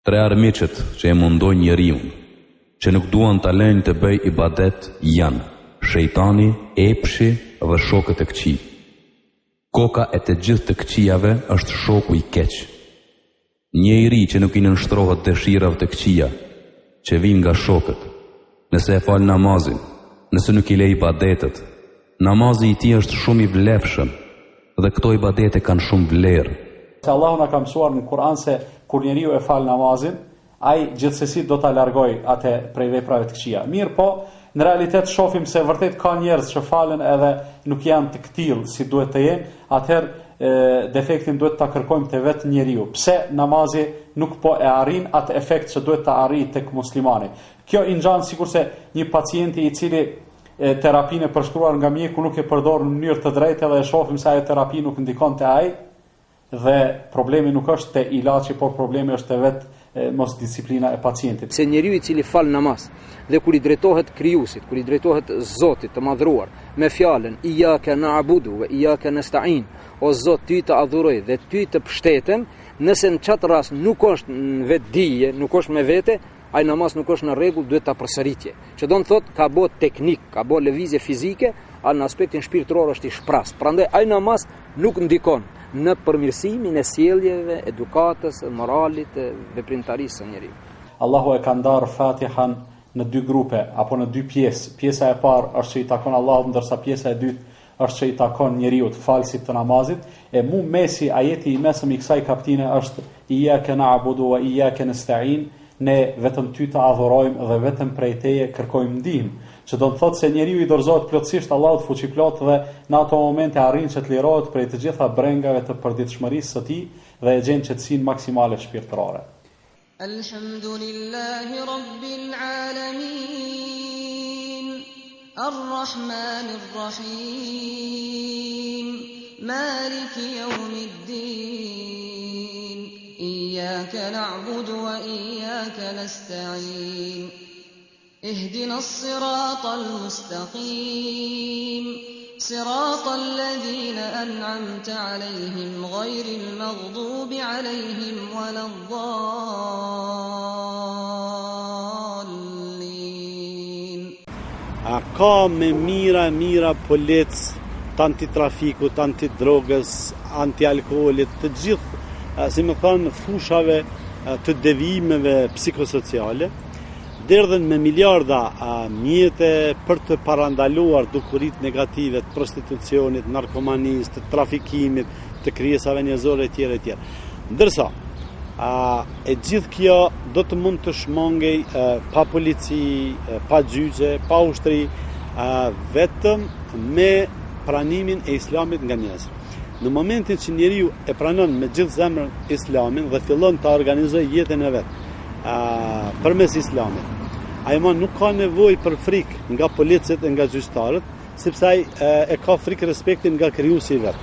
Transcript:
Tre armiqet që e mundojnë njeriun, që nuk duan ta lënë të bëj ibadet, janë shejtani, epshi dhe shokët e këqij. Koka e të gjithë të këqijave është shoku i keq. Një i ri që nuk i nënshtrohet dëshirave të këqija, që vijnë nga shokët, nëse e fal namazin, nëse nuk i lej ibadetet, namazi i tij është shumë i vlefshëm dhe këto ibadete kanë shumë vlerë. Se Allahu na ka mësuar në Kur'an se kur njeriu e fal namazin, ai gjithsesi do ta largoj atë prej veprave të këqija. Mirë po, në realitet shohim se vërtet ka njerëz që falen edhe nuk janë të këtill si duhet të jenë, atëherë defektin duhet ta kërkojmë te vetë njeriu. Pse namazi nuk po e arrin atë efekt që duhet ta arrijë tek muslimani. Kjo i ngjan sikurse një pacienti i cili terapinë e përshkruar nga mjeku nuk e përdor në mënyrë të drejtë dhe e shohim se ajo terapi nuk ndikon te ai, dhe problemi nuk është te ilaçi, por problemi është te vetë mos disiplina e pacientit. Se njeriu i cili fal namaz dhe kur i drejtohet krijuesit, kur i drejtohet Zotit të madhruar me fjalën iyyaka na'budu wa iyyaka nasta'in, o Zot ty të adhuroj dhe ty të pështetem, nëse në çat rast nuk është në vetdije, nuk është me vete, ai namaz nuk është në rregull, duhet ta përsëritje. Që do të thotë ka bë teknik, ka bë lëvizje fizike, në aspektin shpirtëror është i shpras. Prandaj ai namaz nuk ndikon në përmirësimin e sjelljeve, edukatës, moralit, veprimtarisë së njeriu. Allahu e ka ndarë Fatihan në dy grupe apo në dy pjesë. Pjesa e parë është që i takon Allahut, ndërsa pjesa e dytë është që i takon njeriu, falësit të namazit. E mu mesi, ajeti i mesëm i kësaj kapitine është iyyaka na'budu wa iyyaka nasta'in, ne vetëm ty të adhurojmë dhe vetëm prej teje kërkojmë ndihmë. Që do të thotë se njeriu i dorëzohet plotësisht Allahut fuqiplot dhe në ato momente arrin që të lirohet prej të gjitha brengave të përditshmërisë së tij dhe e gjen qetësinë maksimale shpirtërore. Alhamdulillahi rabbil alamin, arrahmanir rahim, maliki yawmiddin, iyyaka na'budu wa iyyaka nasta'in. اهدنا الصراط المستقيم صراط الذين أنعمت عليهم غير المغضوب عليهم ولا الضالين. Ka me mira polec, antitrafikut, antidrogës, antialkoolit, të gjithë, si më thënë, fushave të devijimeve psikosociale, derdhen me miliarda mjete për të parandaluar dukuritë negative të prostitucionit, narkomanisë, të trafikimit, të krijesave njerëzore etj. Ndërsa e gjithë kjo do të mund të shmangej pa polici, pa gjyqe, pa ushtri, vetëm me pranimin e islamit nga njerëzit. Në momentin që njeriu e pranon me gjithë zemrën islamin dhe fillon të organizojë jetën e vet përmes islamit, ai nuk ka nevojë për frikë nga policët e nga gjyqtarët, sepse ai e ka frikë respektin nga krijuesi i vet.